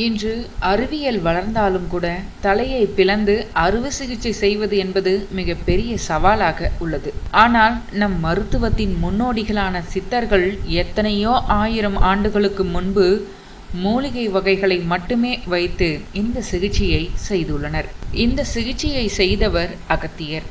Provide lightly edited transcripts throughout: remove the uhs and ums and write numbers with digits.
இன்று அறிவியல் வளர்ந்தாலும் கூட தலையை பிளந்து அறுவை சிகிச்சை செய்வது என்பது மிக பெரிய சவாலாக உள்ளது. ஆனால் நம் மருத்துவத்தின் முன்னோடிகளான சித்தர்கள் எத்தனையோ ஆயிரம் ஆண்டுகளுக்கு முன்பு மூலிகை வகைகளை மட்டுமே வைத்து இந்த சிகிச்சையை செய்துள்ளனர். இந்த சிகிச்சையை செய்தவர் அகத்தியர்.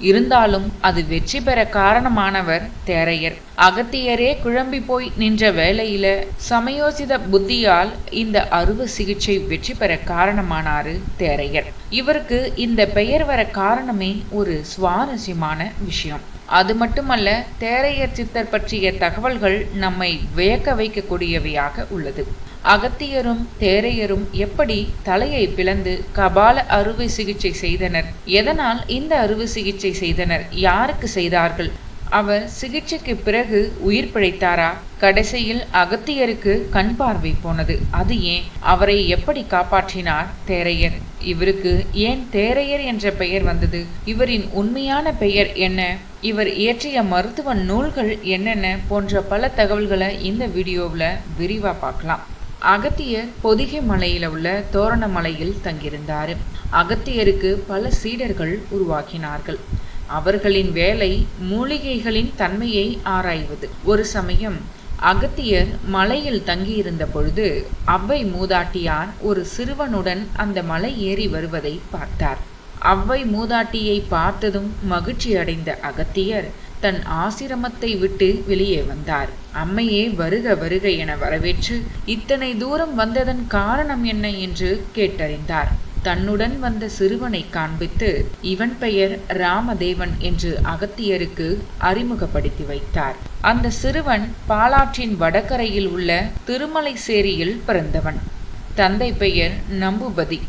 இருந்தாலும் அது வெற்றி பெற காரணமானவர் தேரையர். அகத்தியரே குழம்பி போய் நின்ற வேளையில சமயோசித புத்தியால் இந்த அறுவை சிகிச்சை வெற்றி பெற காரணமானாரு தேரையர். இவருக்கு இந்த பெயர் வர காரணமே ஒரு சுவாரஸ்யமான விஷயம். அது மட்டுமல்ல, தேரையர் சித்தர் பற்றிய தகவல்கள் நம்மை வியக்க வைக்கக்கூடியவையாக உள்ளது. அகத்தியரும் தேரையரும் எப்படி தலையை பிளந்து கபால அறுவை சிகிச்சை செய்தனர்? எதனால் இந்த அறுவை சிகிச்சை செய்தனர்? யாருக்கு செய்தார்கள்? அவர் சிகிச்சைக்கு பிறகு உயிர் பிழைத்தாரா? கடைசியில் அகத்தியருக்கு கண் பார்வை போனது. அது ஏன்? அவரை எப்படி காப்பாற்றினார் தேரையர்? இவருக்கு ஏன் தேரையர் என்ற பெயர் வந்தது? இவரின் உண்மையான பெயர் என்ன? இவர் இயற்றிய மருத்துவ நூல்கள் என்னென்ன போன்ற பல தகவல்களை இந்த வீடியோவில் விரிவாக பார்க்கலாம். அகத்தியர் பொதிகை மலையில் உள்ள தோரணமலையில் தங்கியிருந்தார். அகத்தியருக்கு பல சீடர்கள் உருவாக்கினார்கள். அவர்களின் வேலை மூலிகைகளின் தன்மையை ஆராய்வது. ஒரு சமயம் அகத்தியர் மலையில் தங்கியிருந்த பொழுது அவ்வை மூதாட்டியார் ஒரு சிறுவனுடன் அந்த மலை ஏறி வருவதை பார்த்தார். அவ்வை மூதாட்டியை பார்த்ததும் மகிழ்ச்சி அடைந்த அகத்தியர் தன் ஆசிரமத்தை விட்டு வெளியே வந்தார். அம்மையே வருக வருக என வரவேற்று இத்தனை தூரம் வந்ததன் காரணம் என்ன என்று கேட்டறிந்தார். தன்னுடன் வந்த சிறுவனை காண்பித்து இவன் பெயர் ராமதேவன் என்று அகத்தியருக்கு அறிமுகப்படுத்தி வைத்தார். அந்த சிறுவன் பாலாற்றின் வடகரையில் உள்ள திருமலைசேரியில் பிறந்தவன். தந்தை பெயர் நம்புபதி.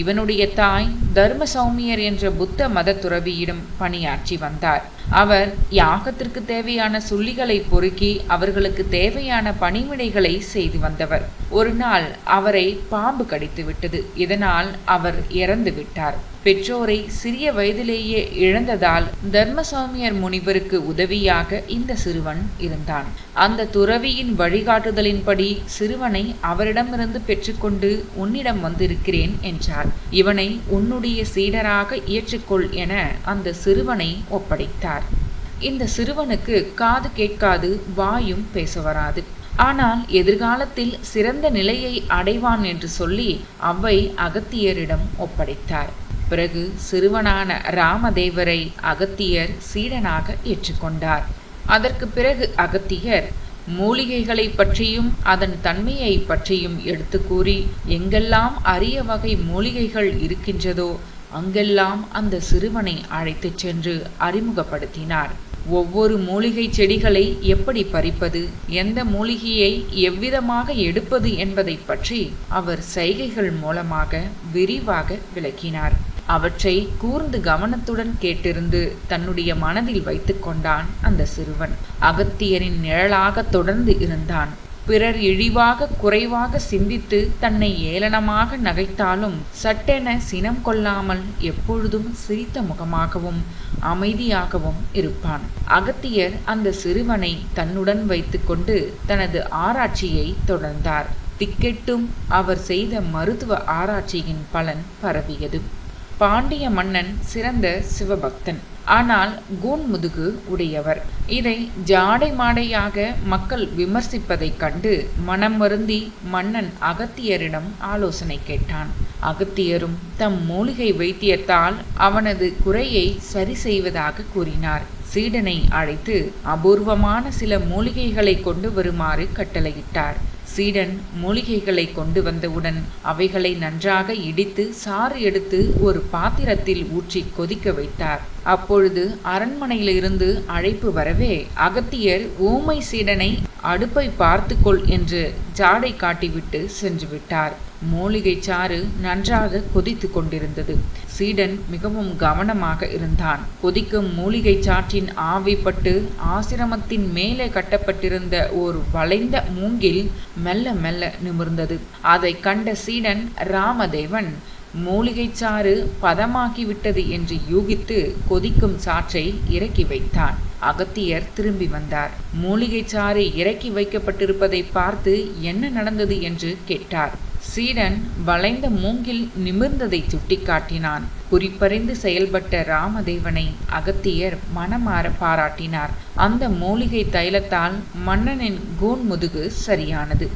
இவனுடைய தாய் தர்ம சௌமியர் என்ற புத்த மத துறவியிடம் பணியாற்றி வந்தார். அவர் யாகத்திற்கு தேவையான சுள்ளிகளை பொறுக்கி அவர்களுக்கு தேவையான பணிவிடைகளை செய்து வந்தவர். ஒரு நாள் அவரை பாம்பு கடித்து விட்டது. இதனால் அவர் இறந்து விட்டார். பெற்றோரை சிறிய வயதிலேயே இழந்ததால் தர்மசௌமியர் முனிவருக்கு உதவியாக இந்த சிறுவன் இருந்தான். அந்த துறவியின் வழிகாட்டுதலின்படி சிறுவனை அவரிடமிருந்து பெற்றுக்கொண்டு உன்னிடம் வந்திருக்கிறேன் என்றார். இவனை உன்னுடைய சீடராக ஏற்றுக்கொள் என அந்த சிறுவனை ஒப்படைத்தார். இந்த சிறுவனுக்கு காது கேட்காது, வாயும் பேச வராது. ஆனால் எதிர்காலத்தில் சிறந்த நிலையை அடைவான் என்று சொல்லி அவ்வை அகத்தியரிடம் ஒப்படைத்தார். பிறகு சிறுவனான ராமதேவரை அகத்தியர் சீடனாக ஏற்றுக்கொண்டார். அதற்கு பிறகு அகத்தியர் மூலிகைகளை பற்றியும் அதன் தன்மையை பற்றியும் எடுத்து கூறி எங்கெல்லாம் அரிய வகை மூலிகைகள் இருக்கின்றதோ அங்கெல்லாம் அந்த சிறுவனை அழைத்துச் சென்று அறிமுகப்படுத்தினார். ஒவ்வொரு மூலிகை செடிகளை எப்படி பறிப்பது, எந்த மூலிகையை எவ்விதமாக எடுப்பது என்பதை பற்றி அவர் சைகைகள் மூலமாக விரிவாக விளக்கினார். அவற்றை கூர்ந்து கவனத்துடன் கேட்டிருந்து தன்னுடைய மனதில் வைத்து கொண்டான் அந்த சிறுவன். அகத்தியரின் நிழலாக தொடர்ந்து இருந்தான். பிறர் இழிவாக குறைவாக சிந்தித்து தன்னை ஏளனமாக நகைத்தாலும் சட்டென சினம் கொள்ளாமல் எப்பொழுதும் சிரித்த முகமாகவும் அமைதியாகவும் இருப்பான். அகத்தியர் அந்த சிறுவனை தன்னுடன் வைத்து கொண்டு தனது ஆராய்ச்சியை தொடர்ந்தார். திக்கெட்டும் அவர் செய்த மருத்துவ ஆராய்ச்சியின் பலன் பரவியது. பாண்டிய மன்னன் சிறந்த சிவபக்தன், ஆனால் கூன்முதுகு உடையவர். இதை ஜாடை மாடையாக மக்கள் விமர்சிப்பதைக் கண்டு மனம் வருந்தி மன்னன் அகத்தியரிடம் ஆலோசனை கேட்டான். அகத்தியரும் தம் மூலிகை வைத்தியத்தால் அவனது குறையை சரி செய்வதாக கூறினார். சீடனை அழைத்து அபூர்வமான சில மூலிகைகளை கொண்டு வருமாறு கட்டளையிட்டார். சீடன் மூலிகைகளை கொண்டு வந்தவுடன் அவைகளை நன்றாக இடித்து சாறு எடுத்து ஒரு பாத்திரத்தில் ஊற்றி கொதிக்க வைத்தார். அப்பொழுது அரண்மனையிலிருந்து அழைப்பு வரவே அகத்தியர் ஊமை சீடனை அடுப்பை பார்த்துக்கொள் என்று ஜாடை காட்டிவிட்டு சென்று விட்டார். மூலிகை சாறு நன்றாக கொதித்து கொண்டிருந்தது. சீடன் மிகவும் கவனமாக இருந்தான். கொதிக்கும் மூலிகை சாற்றின் ஆவிப்பட்டு ஆசிரமத்தின் மேலே கட்டப்பட்டிருந்த ஒரு வளைந்த மூங்கில் மெல்ல மெல்ல நிமிர்ந்தது. அதை கண்ட சீடன் ராமதேவன் மூலிகை சாறு பதமாகிவிட்டது என்று யூகித்து கொதிக்கும் சாற்றை இறக்கி வைத்தான். அகத்தியர் திரும்பி வந்தார். மூலிகை சாறு இறக்கி வைக்கப்பட்டிருப்பதை பார்த்து என்ன நடந்தது என்று கேட்டார். சீடன் வளைந்த மூங்கில் நிமிர்ந்ததை சுட்டிக்காட்டினான். குறிப்பறிந்து செயல்பட்ட ராமதேவனை அகத்தியர் மனமாற பாராட்டினார். அந்த மூலிகை தைலத்தால் மன்னனின் கூன்முதுகு சரியானது.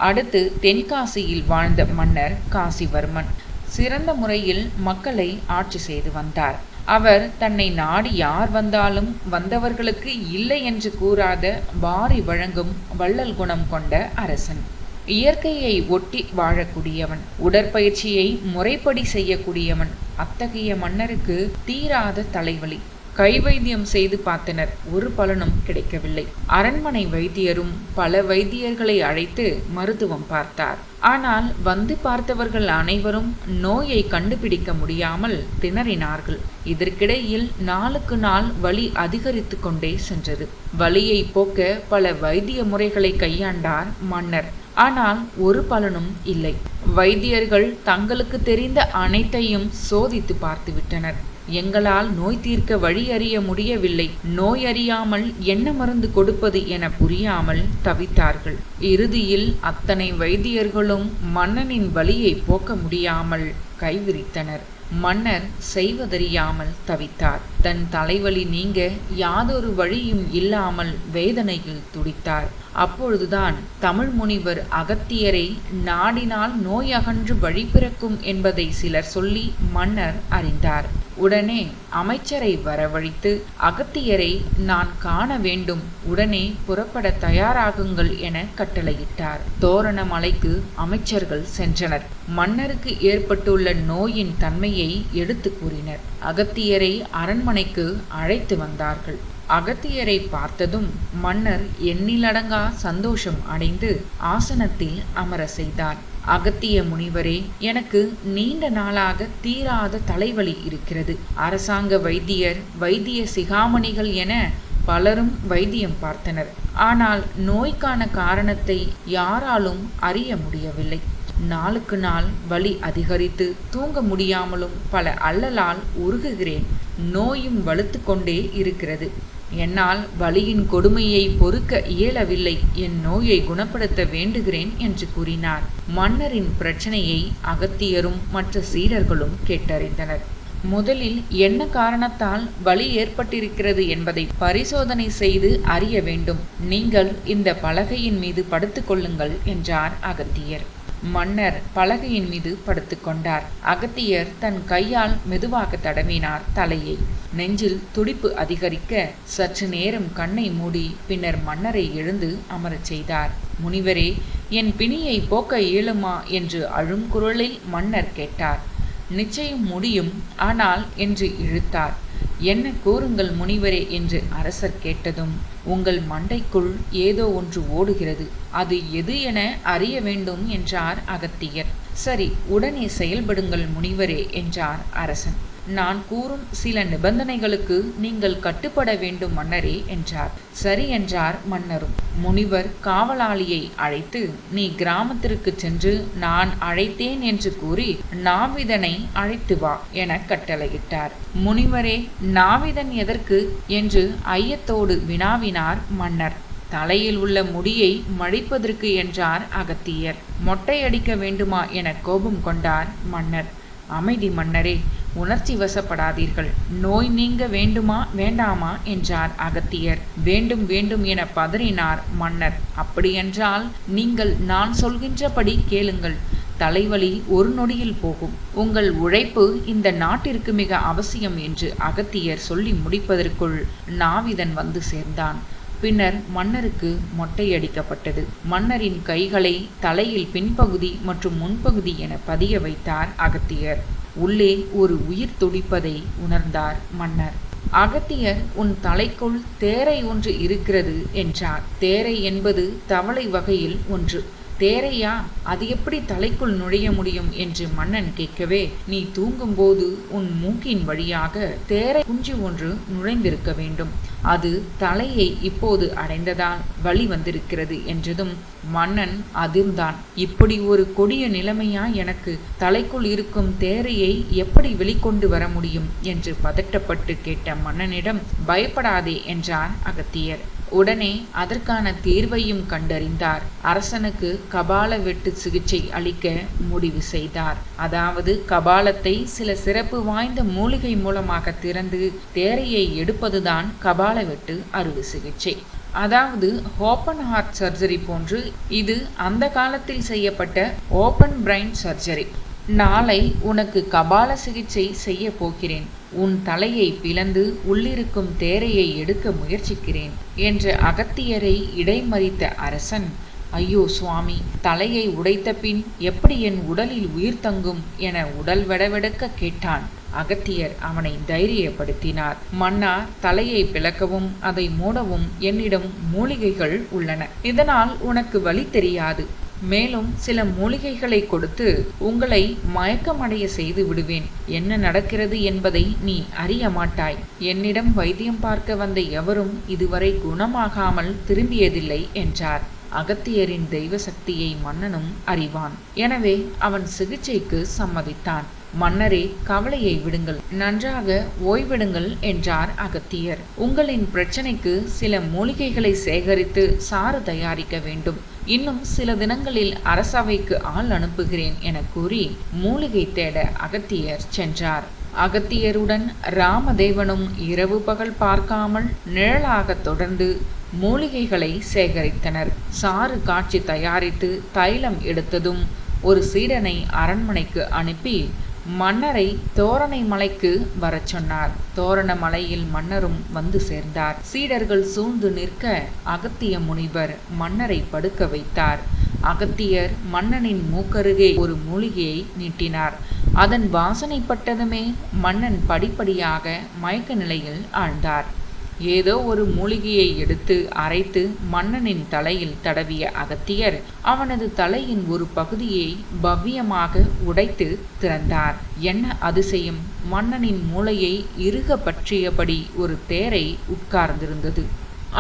அடுத்து தென்காசியில் வாழ்ந்த மன்னர் காசிவர்மன் சிறந்த முறையில் மக்களை ஆட்சி செய்து வந்தார். அவர் தன்னை நாடி யார் வந்தாலும் வந்தவர்களுக்கு இல்லை என்று கூறாத வாரி வழங்கும் வள்ளல் குணம் கொண்ட அரசன். இயற்கையை ஒட்டி வாழக்கூடியவன், உடற்பயிற்சியை முறைப்படி செய்யக்கூடியவன். அத்தகைய மன்னருக்கு தீராத தலைவலி. கைவைத்தியம் செய்து பார்த்தனர், ஒரு பலனும் கிடைக்கவில்லை. அரண்மனை வைத்தியரும் பல வைத்தியர்களை அழைத்து மருத்துவம் பார்த்தார். ஆனால் வந்து பார்த்தவர்கள் அனைவரும் நோயை கண்டுபிடிக்க முடியாமல் திணறினார்கள். இதற்கிடையில் நாளுக்கு நாள் வலி அதிகரித்து கொண்டே சென்றது. வலியை போக்க பல வைத்திய முறைகளை கையாண்டார் மன்னர். ஆனால் ஒரு பலனும் இல்லை. வைத்தியர்கள் தங்களுக்கு தெரிந்த அனைத்தையும் சோதித்து பார்த்து விட்டனர். எங்களால் நோய் தீர்க்க வழி அறிய முடியவில்லை. நோய் அறியாமல் என்ன மருந்து கொடுப்பது என புரியாமல் தவித்தார்கள். இறுதியில் அத்தனை வைத்தியர்களும் மன்னனின் வலியை போக்க முடியாமல் கைவிரித்தனர். மன்னர் செய்வதறியாமல் தவித்தார். தன் தலைவலி நீங்க யாதொரு வழியும் இல்லாமல் வேதனையில் துடித்தார். அப்பொழுதுதான் தமிழ் முனிவர் அகத்தியரை நாடினால் நோய் அகன்று வழி பிறக்கும் என்பதை சிலர் சொல்லி மன்னர் அறிந்தார். உடனே அமைச்சரை வரவழைத்து அகத்தியரை நான் காண வேண்டும், உடனே புறப்பட தயாராகுங்கள் என கட்டளையிட்டார். தோரணமலைக்கு அமைச்சர்கள் சென்றனர். மன்னருக்கு ஏற்பட்டுள்ள நோயின் தன்மையை எடுத்து கூறினர். அகத்தியரை அரண்மனைக்கு அழைத்து வந்தார்கள். அகத்தியரை பார்த்ததும் மன்னர் எண்ணிலடங்கா சந்தோஷம் அடைந்து ஆசனத்தில் அமர செய்தார். அகத்திய முனிவரே, எனக்கு நீண்ட நாளாக தீராத தலைவலி இருக்கிறது. அரசாங்க வைத்தியர், வைத்திய சிகாமணிகள் என பலரும் வைத்தியம் பார்த்தனர். ஆனால் நோய்க்கான காரணத்தை யாராலும் அறிய முடியவில்லை. நாளுக்கு நாள் வலி அதிகரித்து தூங்க முடியாமலும் பல அல்லலால் உருகுகிறேன். நோயும் வலுத்து கொண்டே இருக்கிறது. என்னால் வலியின் கொடுமையை பொறுக்க இயலவில்லை. என் நோயை குணப்படுத்த வேண்டுகிறேன் என்று கூறினார். மன்னரின் பிரச்சனையை அகத்தியரும் மற்ற சீடர்களும் கேட்டறிந்தனர். முதலில் என்ன காரணத்தால் வலி ஏற்பட்டிருக்கிறது என்பதை பரிசோதனை செய்து அறிய வேண்டும். நீங்கள் இந்த பலகையின் மீது படுத்துக் கொள்ளுங்கள் என்றார் அகத்தியர். மன்னர் பலகையின் மீது படுத்துக்கொண்டார். அகத்தியர் தன் கையால் மெதுவாக தடவினார் தலையை. நெஞ்சில் துடிப்பு அதிகரிக்க சற்று நேரம் கண்ணை மூடி பின்னர் மன்னரை எழுந்து அமரச் செய்தார். முனிவரே, என் பிணியை போக்க இயலுமா என்று அழும் குரலில் மன்னர் கேட்டார். நிச்சயம் முடியும், ஆனால் என்று இழுத்தார். என்ன கூறுங்கள் முனிவரே என்று அரசர் கேட்டதும், உங்கள் மண்டைக்குள் ஏதோ ஒன்று ஓடுகிறது, அது எது என அறிய வேண்டும் என்றார் அகத்தியர். சரி, உடனே செயல்படுங்கள் முனிவரே என்றார் அரசன். நான் கூறும் சில நிபந்தனைகளுக்கு நீங்கள் கட்டுப்பட வேண்டும் மன்னரே என்றார். சரி என்றார் மன்னரும். முனிவர் காவலாளியை அழைத்து, நீ கிராமத்திற்கு சென்று நான் அழைத்தேன் என்று கூறி நாவிதனை அழைத்து வா என கட்டளையிட்டார். முனிவரே, நாவிதன் எதற்கு என்று ஐயத்தோடு வினாவினார் மன்னர். தலையில் உள்ள முடியை மடிப்பதற்கு என்றார் அகத்தியர். மொட்டை அடிக்க வேண்டுமா என கோபம் கொண்டார் மன்னர். அமைதி மன்னரே, உணர்ச்சி வசப்படாதீர்கள். நோய் நீங்க வேண்டுமா வேண்டாமா என்றார் அகத்தியர். வேண்டும் வேண்டும் என பதறினார் மன்னர். அப்படியென்றால் நீங்கள் நான் சொல்கின்றபடி கேளுங்கள். தலைவலி ஒரு நொடியில் போகும். உங்கள் உழைப்பு இந்த நாட்டிற்கு மிக அவசியம் என்று அகத்தியர் சொல்லி முடிப்பதற்குள் நாவிதன் வந்து சேர்ந்தான். பின்னர் மன்னருக்கு மொட்டையடிக்கப்பட்டது. மன்னரின் கைகளை தலையில் பின்பகுதி மற்றும் முன்பகுதி என பதிய வைத்தார் அகத்தியர். உள்ளே ஒரு உயிர் துடிப்பதை உணர்ந்தார் மன்னர். அகத்தியர், உன் தலைக்குள் தேரை ஒன்று இருக்கிறது என்றார். தேரை என்பது தவளை வகையில் ஒன்று. தேரையா? அது எப்படி தலைக்குள் நுழைய முடியும் என்று மன்னன் கேட்கவே, நீ தூங்கும்போது உன் மூக்கின் வழியாக தேரை குஞ்சு ஒன்று நுழைந்திருக்க வேண்டும். அது தலையை இப்போது அடைந்ததால் வலி வந்திருக்கிறது என்றதும் மன்னன் அதிர்ந்தான். இப்படி ஒரு கொடிய நிலைமையா எனக்கு? தலைக்குள் இருக்கும் தேரையை எப்படி வெளிக்கொண்டு வர முடியும் என்று பதட்டப்பட்டு கேட்ட மன்னனிடம், பயப்படாதே என்றார் அகத்தியர். உடனே அதற்கான தீர்வையும் கண்டறிந்தார். அரசனுக்கு கபால வெட்டு சிகிச்சை அளிக்க முடிவு செய்தார். அதாவது கபாலத்தை சில சிறப்பு வாய்ந்த மூலிகை மூலமாக திறந்து தேரையை எடுப்பதுதான் கபால வெட்டு அறுவை சிகிச்சை. அதாவது ஓப்பன் ஹார்ட் சர்ஜரி போன்று இது அந்த காலத்தில் செய்யப்பட்ட ஓப்பன் பிரைன் சர்ஜரி. நாளை உனக்கு கபால சிகிச்சை செய்ய போகிறேன். உன் தலையை பிளந்து உள்ளிருக்கும் தேரையை எடுக்க முயற்சிக்கிறேன் என்ற அகத்தியரை இடைமறித்த அரசன், ஐயோ சுவாமி, தலையை உடைத்த பின் எப்படி என் உடலில் உயிர் தங்கும் என உடல் வெடவெடுக்க கேட்டான். அகத்தியர் அவனை தைரியப்படுத்தினார். மன்னா, தலையை பிளக்கவும் அதை மூடவும் என்னிடம் மூலிகைகள் உள்ளன. இதனால் உனக்கு வலி தெரியாது. மேலும் சில மூலிகைகளை கொடுத்து உங்களை மயக்கமடைய செய்து விடுவேன். என்ன நடக்கிறது என்பதை நீ அறிய மாட்டாய். என்னிடம் வைத்தியம் பார்க்க வந்த எவரும் இதுவரை குணமாகாமல் திரும்பியதில்லை என்றார். அகத்தியரின் தெய்வ சக்தியை மன்னனும் அறிவான். எனவே அவன் சிகிச்சைக்கு சம்மதித்தான். மன்னரே, கவலையை விடுங்கள், நன்றாக ஓய்விடுங்கள் என்றார் அகத்தியர். உங்களின் பிரச்சனைக்கு சில மூலிகைகளை சேகரித்து சாறு தயாரிக்க வேண்டும். இன்னும் சில தினங்களில் அரசவைக்கு ஆள் அனுப்புகிறேன் என கூறி மூலிகை தேட அகத்தியர் சென்றார். அகத்தியருடன் ராமதேவனும் இரவு பகல் பார்க்காமல் நிழலாக தொடர்ந்து மூலிகைகளை சேகரித்தனர். சாறு காய்ச்சி தயாரித்து தைலம் எடுத்ததும் ஒரு சீடனை அரண்மனைக்கு அனுப்பி மன்னரை தோரணை மலைக்கு வரச் சொன்னார். தோரண மலையில் மன்னரும் வந்து சேர்ந்தார். சீடர்கள் சூழ்ந்து நிற்க அகத்திய முனிவர் மன்னரை படுக்க வைத்தார். அகத்தியர் மன்னனின் மூக்கருகே ஒரு மூலிகையை நீட்டினார். அதன் வாசனைப்பட்டதுமே மன்னன் படிப்படியாக மயக்க நிலையில் ஆழ்ந்தார். ஏதோ ஒரு மூலிகையை எடுத்து அரைத்து மன்னனின் தலையில் தடவிய அகத்தியர் அவனது தலையின் ஒரு பகுதியை பவ்யமாக உடைத்து திறந்தார். என்ன அதிசயம்! மன்னனின் மூளையை இறுக பற்றியபடி ஒரு தேரை உட்கார்ந்திருந்தது.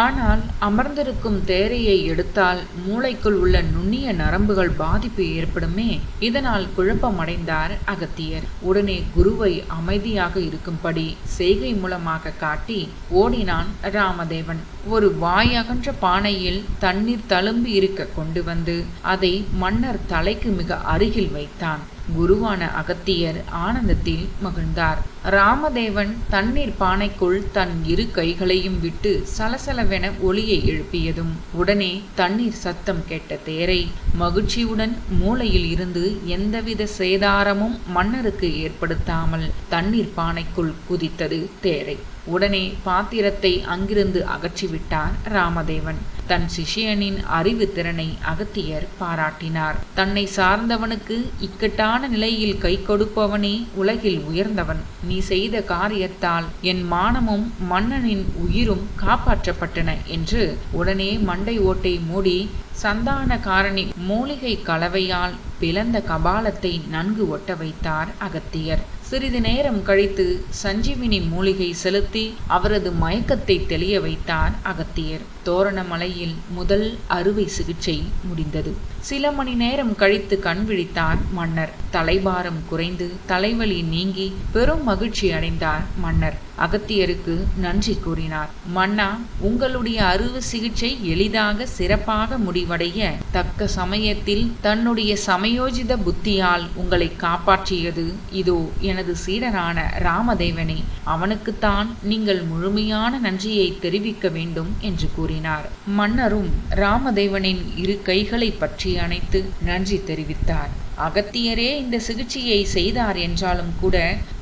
ஆனால் அமர்ந்திருக்கும் தேரையை எடுத்தால் மூளைக்குள் உள்ள நுண்ணிய நரம்புகள் பாதிப்பு ஏற்படுமே. இதனால் குழப்பமடைந்தார் அகத்தியர். உடனே குருவை அமைதியாக இருக்கும்படி செய்கை மூலமாக காட்டி ஓடினான் ராமதேவன். ஒரு வாயகன்ற பானையில் தண்ணீர் தழும்பி இருக்க கொண்டு வந்து அதை மன்னர் தலைக்கு மிக அருகில் வைத்தான். குருவான அகத்தியர் ஆனந்தத்தில் மகிழ்ந்தார். ராமதேவன் தண்ணீர் பானைக்குள் தன் இரு கைகளையும் விட்டு சலசலவென ஒலியை எழுப்பியதும் உடனே தண்ணீர் சத்தம் கேட்ட தேரை மகிழ்ச்சியுடன் மூளையில் இருந்து எந்தவித சேதாரமும் மன்னருக்கு ஏற்படுத்தாமல் தண்ணீர் பானைக்குள் குதித்தது தேரை. உடனே பாத்திரத்தை அங்கிருந்து அகற்றிவிட்டார் ராமதேவன். தன் சிஷ்யனின் அறிவு திறனை அகத்தியர் பாராட்டினார். தன்னை சார்ந்தவனுக்கு இக்கட்டான நிலையில் கை கொடுப்பவனே உலகில் உயர்ந்தவன். நீ செய்த காரியத்தால் என் மானமும் மன்னனின் உயிரும் காப்பாற்றப்பட்டன என்று உடனே மண்டை ஓட்டை மூடி சந்தான காரணி மூலிகை கலவையால் பிளந்த கபாலத்தை நன்கு ஒட்ட வைத்தார் அகத்தியர். சிறிது நேரம் கழித்து சஞ்சீவினி மூலிகை செலுத்தி அவரது மயக்கத்தை தெளிய வைத்தார் அகத்தியர். தோரணமலையில் முதல் அறுவை சிகிச்சை முடிந்தது. சில மணி நேரம் கழித்து கண் விழித்தார் மன்னர். தலைபாரம் குறைந்து தலைவலி நீங்கி பெரும் மகிழ்ச்சி அடைந்தார் மன்னர். அகத்தியருக்கு நன்றி கூறினார். மன்னா, உங்களுடைய அறுவை சிகிச்சை எளிதாக சிறப்பாக முடிவடைய தக்க சமயத்தில் தன்னுடைய சமயோஜித புத்தியால் உங்களை காப்பாற்றியது இதோ எனது சீடனான ராமதேவனே. அவனுக்குத்தான் நீங்கள் முழுமையான நன்றியை தெரிவிக்க வேண்டும் என்று கூறினார். மன்னரும் ராமதேவனின் இரு கைகளை பற்றி அணைத்து நன்றி தெரிவித்தார். அகத்தியரே இந்த சிகிச்சையை செய்தார் என்றாலும் கூட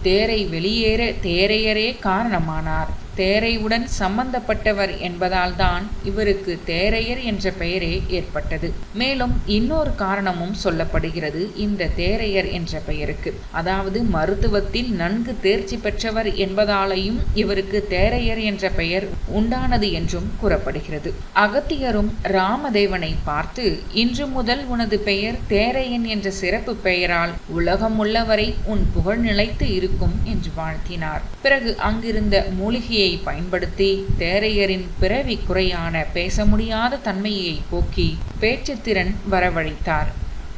தேரை வெளியேற தேரையரே காரணமானார். தேரையுடன் சம்பந்தப்பட்டவர் என்பதால் தான் இவருக்கு தேரையர் என்ற பெயரே ஏற்பட்டது. மேலும் இன்னொரு காரணமும் சொல்லப்படுகிறது இந்த தேரையர் என்ற பெயருக்கு. அதாவது மருத்துவத்தில் நன்கு தேர்ச்சி பெற்றவர் என்பதாலேயும் இவருக்கு தேரையர் என்ற பெயர் உண்டானது என்றும் கூறப்படுகிறது. அகத்தியரும் ராமதேவனை பார்த்து, இன்று முதல் உனது பெயர் தேரையன் என்ற சிறப்பு பெயரால் உலகம் உள்ளவரை உன் புகழ் நிலைத்து இருக்கும் என்று வாழ்த்தினார். பிறகு அங்கிருந்த மூலிகையை பயன்படுத்தி தேரையரின் பிறவி குறையான பேச முடியாத தன்மையை போக்கி பேச்சுத்திறன் வரவழைத்தார்.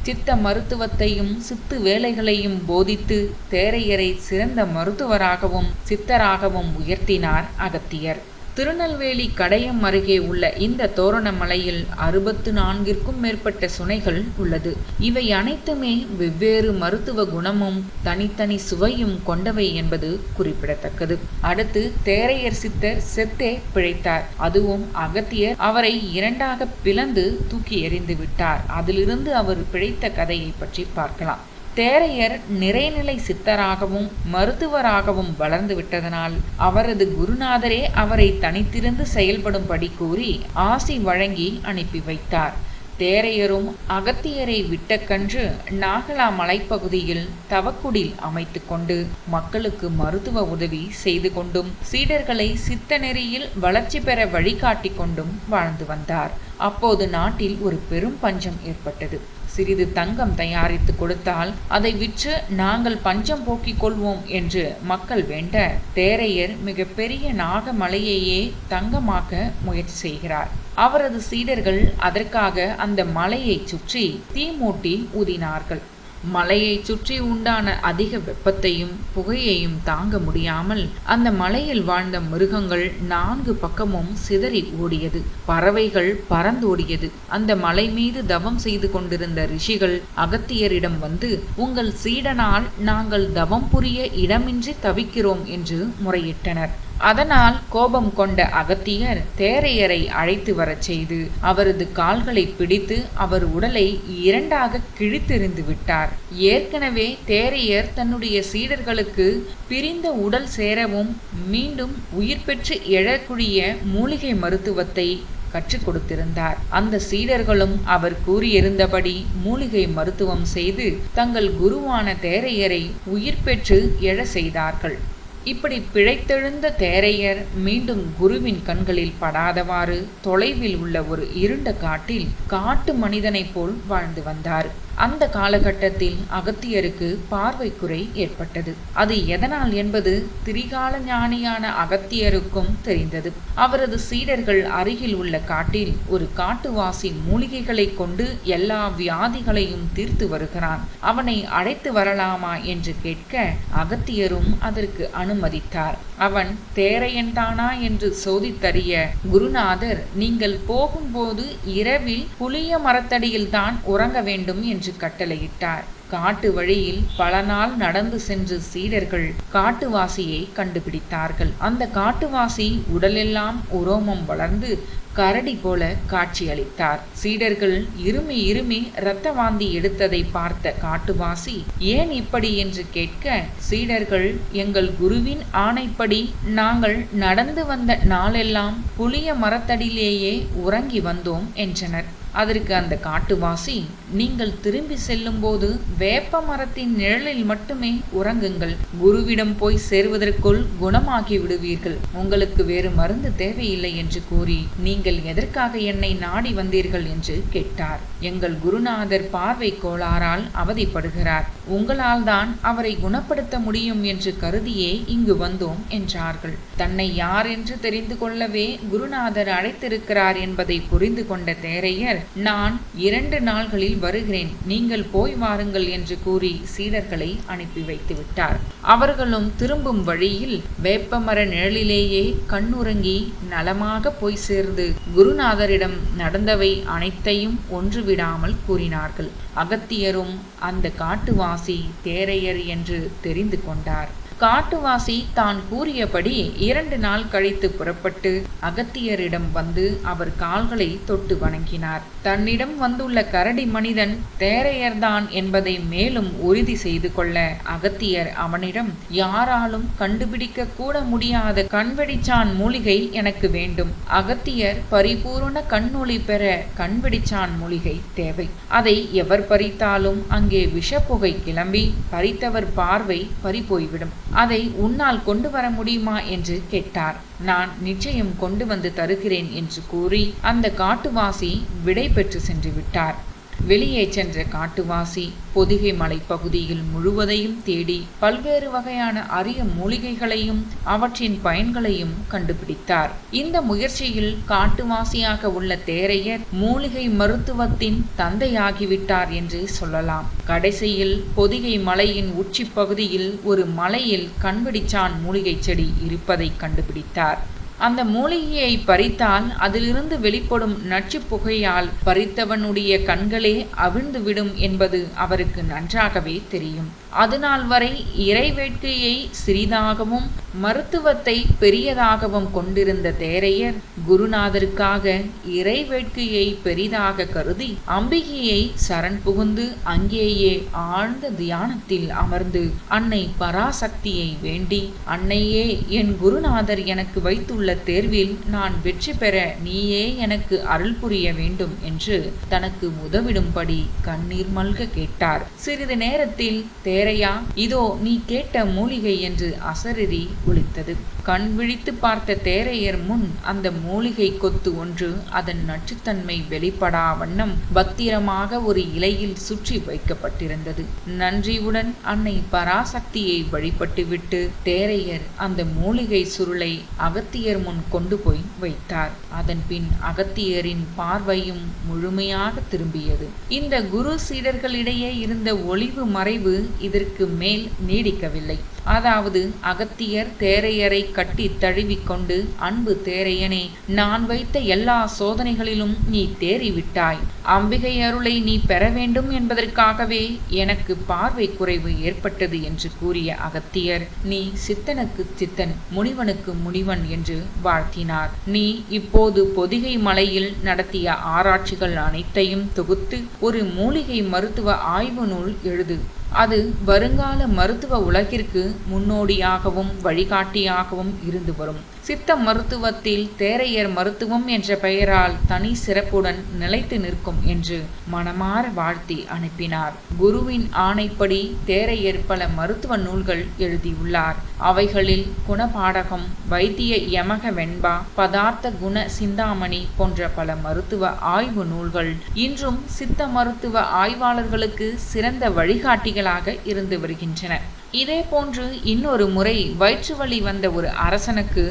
சித்த மருத்துவத்தையும் சித்து வேலைகளையும் போதித்து தேரையரை சிறந்த மருத்துவராகவும் சித்தராகவும் உயர்த்தினார் அகத்தியர். திருநெல்வேலி கடையம் அருகே உள்ள இந்த தோரணமலையில் 64ற்கும் மேற்பட்ட சுனைகள் உள்ளது. இவை அனைத்துமே வெவ்வேறு மருத்துவ குணமும் தனித்தனி சுவையும் கொண்டவை என்பது குறிப்பிடத்தக்கது. அடுத்து தேரையர் சித்தர் செத்தே பிழைத்தார். அதுவும் அகத்தியர் அவரை இரண்டாக பிளந்து தூக்கி எறிந்து விட்டார். அதிலிருந்து அவர் பிழைத்த கதையை பற்றி பார்க்கலாம். தேரையர் நிறைநிலை சித்தராகவும் மருத்துவராகவும் வளர்ந்து விட்டதனால் அவரது குருநாதரே அவரை தனித்திருந்து செயல்படும்படி கூறி ஆசி வழங்கி அனுப்பி வைத்தார். தேரையரும் அகத்தியரை விட்டக்கன்று நாகலா மலைப்பகுதியில் தவக்குடில் அமைத்து கொண்டு மக்களுக்கு மருத்துவ உதவி செய்து கொண்டும் சீடர்களை சித்த நெறியில் வளர்ச்சி பெற வழிகாட்டி கொண்டும் வாழ்ந்து வந்தார். அப்போது நாட்டில் ஒரு பெரும் பஞ்சம் ஏற்பட்டது. சிறிது தங்கம் தயாரித்து கொடுத்தால் அதை விற்று நாங்கள் பஞ்சம் போக்கிக் கொள்வோம் என்று மக்கள் வேண்ட தேரையர் மிக பெரிய நாகமலையையே தங்கமாக்க முயற்சி செய்கிறார். அவரது சீடர்கள் அதற்காக அந்த மலையை சுற்றி தீ மூட்டி ஊதினார்கள். மலையை சுற்றி உண்டான அதிக வெப்பத்தையும் புகையையும் தாங்க முடியாமல் அந்த மலையில் வாழ்ந்த மிருகங்கள் 4 பக்கமும் சிதறி ஓடியது. பறவைகள் பறந்தோடியது. அந்த மலை மீது தவம் செய்து கொண்டிருந்த ரிஷிகள் அகத்தியரிடம் வந்து, உங்கள் சீடனால் நாங்கள் தவம் புரிய இடமின்றி தவிக்கிறோம் என்று முறையிட்டனர். அதனால் கோபம் கொண்ட அகத்தியர் தேரையரை அழைத்து வரச் செய்து அவரது கால்களை பிடித்து அவர் உடலை 2ஆக கிழித்தெறிந்து விட்டார். ஏற்கனவே தேரையர் தன்னுடைய சீடர்களுக்கு பிரிந்த உடல் சேரவும் மீண்டும் உயிர் பெற்று எழக்கூடிய மூலிகை மருத்துவத்தை கற்றுக் கொடுத்திருந்தார். அந்த சீடர்களும் அவர் கூறியிருந்தபடி மூலிகை மருத்துவம் செய்து தங்கள் குருவான தேரையரை உயிர் பெற்று எழ செய்தார்கள். இப்படி பிழைத்தெழுந்த தேரையர் மீண்டும் குருவின் கண்களில் படாதவாறு தொலைவில் உள்ள ஒரு இருண்ட காட்டில் காட்டு மனிதனைப் போல் வாழ்ந்து வந்தார். அந்த காலகட்டத்தில் அகத்தியருக்கு பார்வை குறை ஏற்பட்டது. அது எதனால் என்பது திரிகால ஞானியான அகத்தியருக்கும் தெரிந்தது. அவரது சீடர்கள் அருகில் உள்ள காட்டில் ஒரு காட்டுவாசி மூலிகைகளை கொண்டு எல்லா வியாதிகளையும் தீர்த்து வருகிறான், அவனை அழைத்து வரலாமா என்று கேட்க அகத்தியரும் அதற்கு அனுமதித்தார். அவன் தேரையன்தானா என்று சோதித்தறிய குருநாதர், நீங்கள் போகும்போது இரவில் புளிய மரத்தடியில் தான் உறங்க வேண்டும் என்று கட்டளையிட்டார். காட்டு வழியில் பல நாள் நடந்து சென்று சீடர்கள் காட்டுவாசியை கண்டுபிடித்தார்கள். அந்த காட்டுவாசி உடலெல்லாம் உரோமம் வளர்ந்து கரடி போல காட்சியளித்தார். சீடர்கள் இருமி இருமி இரத்த வாந்தி எடுத்ததை பார்த்த காட்டுவாசி ஏன் இப்படி என்று கேட்க, சீடர்கள் எங்கள் குருவின் ஆணைப்படி நாங்கள் நடந்து வந்த நாளெல்லாம் புளிய மரத்தடியிலேயே உறங்கி வந்தோம் என்றனர். அதற்கு அந்த காட்டுவாசி, நீங்கள் திரும்பி செல்லும் போது வேப்ப மரத்தின் நிழலில் மட்டுமே உறங்குங்கள். குருவிடம் போய் சேர்வதற்குள் குணமாகி விடுவீர்கள். உங்களுக்கு வேறு மருந்து தேவையில்லை என்று கூறி நீங்கள் எதற்காக என்னை நாடி வந்தீர்கள் என்று கேட்டார். எங்கள் குருநாதர் பார்வை கோளாறால் அவதிப்படுகிறார். உங்களால் தான் அவரை குணப்படுத்த முடியும் என்று கருதியே இங்கு வந்தோம் என்றார்கள். தன்னை யார் என்று தெரிந்து கொள்ளவே குருநாதர் அழைத்திருக்கிறார் என்பதை புரிந்து கொண்ட தேரையர், நான் 2 நாள்களில் வருகிறேன், நீங்கள் போய் வாருங்கள் என்று கூறி சீடர்களை அனுப்பி வைத்து விட்டார். அவர்களும் திரும்பும் வழியில் வேப்பமர நிழலிலேயே கண்ணுறங்கி நலமாக போய் சேர்ந்து குருநாதரிடம் நடந்தவை அனைத்தையும் ஒன்று விடாமல் கூறினார்கள். அகத்தியரும் அந்த காட்டுவாசி தேரையர் என்று தெரிந்து கொண்டார். காட்டுவாசி தான் கூறியபடி 2 நாள் கழித்து புறப்பட்டு அகத்தியரிடம் வந்து அவர் கால்களை தொட்டு வணங்கினார். தன்னிடம் வந்துள்ள கரடி மனிதன் தேரையர்தான் என்பதை மேலும் உறுதி செய்து கொள்ள அகத்தியர் அவனிடம், யாராலும் கண்டுபிடிக்க கூட முடியாத கண்வெடிச்சான் மூலிகை எனக்கு வேண்டும். அகத்தியர் பரிபூரண கண்ணொளி பெற கண்வெடிச்சான் மூலிகை தேவை. அதை எவர் பறித்தாலும் அங்கே விஷப்புகை கிளம்பி பறித்தவர் பார்வை பறிபோய்விடும். அதை உன்னால் கொண்டு வர முடியுமா என்று கேட்டார். நான் நிச்சயம் கொண்டு வந்து தருகிறேன் என்று கூறி அந்த காட்டுவாசி விடை பெற்று சென்று விட்டார். வெளியே சென்ற காட்டுவாசி பொதிகை மலை பகுதியில் முழுவதையும் தேடி பல்வேறு வகையான அரிய மூலிகைகளையும் அவற்றின் பயன்களையும் கண்டுபிடித்தார். இந்த முயற்சியில் காட்டுவாசியாக உள்ள தேரையர் மூலிகை மருத்துவத்தின் தந்தையாகிவிட்டார் என்றே சொல்லலாம். கடைசியில் பொதிகை மலையின் உச்சி பகுதியில் ஒரு மலையில் கண்வெடிச்சான் மூலிகை செடி இருப்பதை கண்டுபிடித்தார். அந்த மூலிகையை பறித்தால் அதிலிருந்து வெளிப்படும் நச்சு புகையால் பறித்தவனுடைய கண்களே அவிழ்ந்துவிடும் என்பது அவருக்கு நன்றாகவே தெரியும். அதுநாள் வரை இறை வேட்கையை சிறிதாகவும் மருத்துவத்தை பெரியதாகவும் கொண்டிருந்த தேரையர் குருநாதருக்காக இறை வேட்கையை பெரிதாக கருதி அம்பிகையை சரண் புகுந்து அங்கேயே ஆழ்ந்த தியானத்தில் அமர்ந்து அன்னை பராசக்தியை வேண்டி, அன்னையே, என் குருநாதர் எனக்கு வைத்துள்ள தேர்வில் நான் வெற்றி பெற நீயே எனக்கு அருள் புரிய வேண்டும் என்று தனக்கு உதவிடும்படி கண்ணீர் மல்க கேட்டார். சிறிது நேரத்தில், தேரையா, இதோ நீ கேட்ட மூலிகை என்று அசரீரி ஒலித்தது. கண் விழித்து பார்த்த தேரையர் முன் அந்த மூலிகை கொத்து ஒன்று அதன் நச்சுத்தன்மை வெளிப்படா வண்ணம் பத்திரமாக ஒரு இலையில் சுற்றி வைக்கப்பட்டிருந்தது. நன்றியுடன் அன்னை பராசக்தியை வழிபட்டுவிட்டு தேரையர் அந்த மூலிகை சுருளை அகத்தியர் முன் கொண்டு போய் வைத்தார். அதன் பின் அகத்தியரின் பார்வையும் முழுமையாக திரும்பியது. இந்த குரு சீடர்களிடையே இருந்த ஒளிவு மறைவு இதற்கு மேல் நீடிக்கவில்லை. அதாவது அகத்தியர் தேரையரை கட்டி தழுவிக்கொண்டு, அன்பு தேரையனே, நான் வைத்த எல்லா சோதனைகளிலும் நீ தேறிவிட்டாய். அம்பிகை அருளை நீ பெற வேண்டும் என்பதற்காகவே எனக்கு பார்வை குறைவு ஏற்பட்டது என்று கூறிய அகத்தியர், நீ சித்தனுக்கு சித்தன், முனிவனுக்கு முனிவன் என்று வாழ்த்தினார். நீ இப்போது பொதிகை மலையில் நடத்திய ஆராய்ச்சிகள் அனைத்தையும் தொகுத்து ஒரு மூலிகை மருத்துவ ஆய்வு நூல் எழுது. அது வருங்கால மருத்துவ உலகிற்கு முன்னோடியாகவும் வழிகாட்டியாகவும் இருந்து வரும். சித்த மருத்துவத்தில் தேரையர் மருத்துவம் என்ற பெயரால் தனி சிறப்புடன் நிலைத்து நிற்கும் என்று மனமாற வாழ்த்தி அனுப்பினார். குருவின் ஆணைப்படி தேரையர் பல மருத்துவ நூல்கள் எழுதியுள்ளார். அவைகளில் குணபாடகம், வைத்திய யமக வெண்பா, பதார்த்த குண சிந்தாமணி போன்ற பல மருத்துவ ஆய்வு நூல்கள் இன்றும் சித்த மருத்துவ ஆய்வாளர்களுக்கு சிறந்த வழிகாட்டிகளாக இருந்து வருகின்றன. இதே போன்று இன்னொரு முறை வயிற்று வலி வந்த ஒரு அரசனுக்கு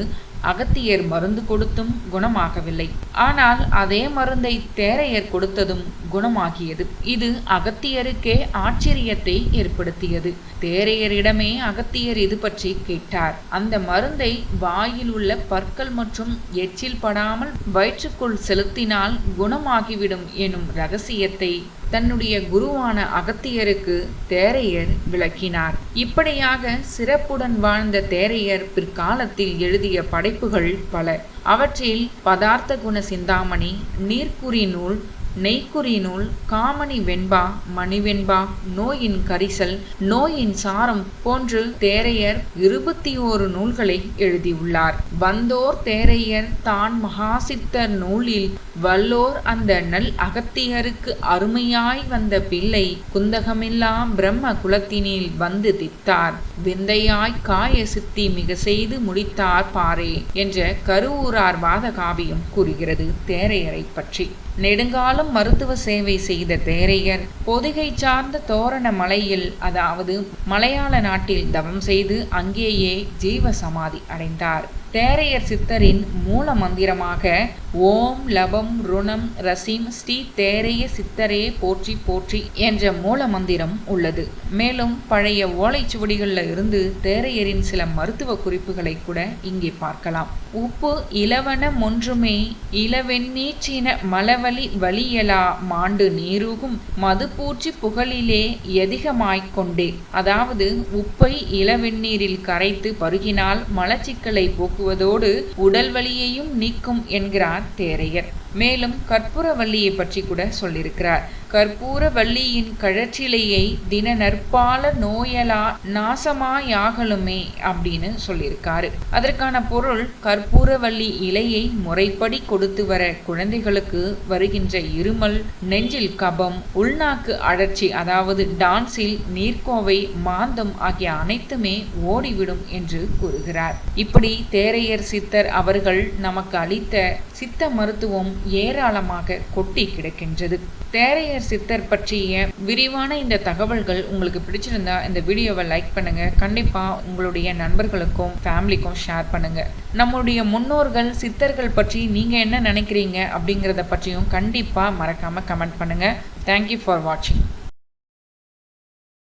அகத்தியர் மருந்து கொடுத்தும் குணமாகவில்லை. ஆனால் அதே மருந்தை தேரையர் கொடுத்ததும் குணமாகியது. இது அகத்தியருக்கே ஆச்சரியத்தை ஏற்படுத்தியது. தேரையரிடமே அகத்தியர் இது பற்றி கேட்டார். அந்த மருந்தை வாயில் உள்ள பற்கள் மற்றும் எச்சில் படாமல் வயிற்றுக்குள் செலுத்தினால் குணமாகிவிடும் எனும் ரகசியத்தை தன்னுடைய குருவான அகத்தியருக்கு தேரையர் விளக்கினார். இப்படியாக சிறப்புடன் வாழ்ந்த தேரையர் பிற்காலத்தில் எழுதிய படைப்புகள் பல. அவற்றில் பதார்த்த குண சிந்தாமணி, நீர்க்குறி நூல், நெய்க்குறி நூல், காமணி வெண்பா, மணிவெண்பா, நோயின் கரிசல், நோயின் சாரம் போன்று தேரையர் 21 நூல்களை எழுதியுள்ளார். வந்தோர் தேரையர் தான் மகாசித்தர் நூலில் வல்லோர் அந்த நல் அகத்தியருக்கு அருமையாய் வந்த பிள்ளை குந்தகமில்லா பிரம்ம குலத்தினில் வந்து தித்தார், விந்தையாய் காய சித்தி மிக செய்து முடித்தார் பாரே என்ற கருவூரார் வாத காவியம் கூறுகிறது தேரையரை பற்றி. நெடுங்காலம் மருத்துவ சேவை செய்த தேரையர் பொதிகை சார்ந்த தோரண மலையில், அதாவது மலையாள நாட்டில் தவம் செய்து அங்கேயே ஜீவ சமாதி அடைந்தார். தேரையர் சித்தரின் மூல மந்திரமாக ஓம் லபம் ருணம் ரசிம் ஸ்ரீ தேரைய சித்தரே போற்றி போற்றி என்ற மூல மந்திரம் உள்ளது. மேலும் பழைய ஓலைச்சுவடிகளில் இருந்து தேரையரின் சில மருத்துவ குறிப்புகளை கூட இங்கே பார்க்கலாம். உப்பு இலவன ஒன்றுமே இளவெண்ணீற்றின மலவலி வலியலா மாண்டு நீருகும் மதுப்பூச்சி புகழிலே எதிகமாய்க் கொண்டே. அதாவது உப்பை இளவெந்நீரில் கரைத்து பருகினால் மலச்சிக்கலை போக்குவதோடு உடல் வலியையும் நீக்கும் என்கிறார் தேரையர். மேலும் கற்பூரவல்லியை பற்றி கூட சொல்லியிருக்கிறார். கற்பூரவல்லியின் கழற்றிலையை தின நற்பால நோயலா நாசமாயாகலுமே அப்படின்னு சொல்லியிருக்காரு. அதற்கான பொருள், கற்பூரவல்லி இலையை முறைப்படி கொடுத்து வர குழந்தைகளுக்கு வருகின்ற இருமல், நெஞ்சில் கபம், உள்நாக்கு அழற்சி, அதாவது டான்சில், நீர்க்கோவை, மாந்தம் ஆகிய அனைத்துமே ஓடிவிடும் என்று கூறுகிறார். இப்படி தேரையர் சித்தர் அவர்கள் நமக்கு அளித்த சித்த மருத்துவம் ஏராளமாக கொட்டி கிடக்கின்றது. தேரையர் சித்தர் பற்றிய விரிவான இந்த தகவல்கள் உங்களுக்கு பிடிச்சிருந்தா இந்த வீடியோவை லைக் பண்ணுங்க. கண்டிப்பா உங்களுடைய நண்பர்களுக்கும் ஃபேமிலிக்கும் ஷேர் பண்ணுங்க. நம்முடைய முன்னோர்கள் சித்தர்கள் பற்றி நீங்க என்ன நினைக்கிறீங்க அப்படிங்கிறத பற்றியும் கண்டிப்பா மறக்காம கமெண்ட் பண்ணுங்க. தேங்க்யூ ஃபார் வாட்சிங்.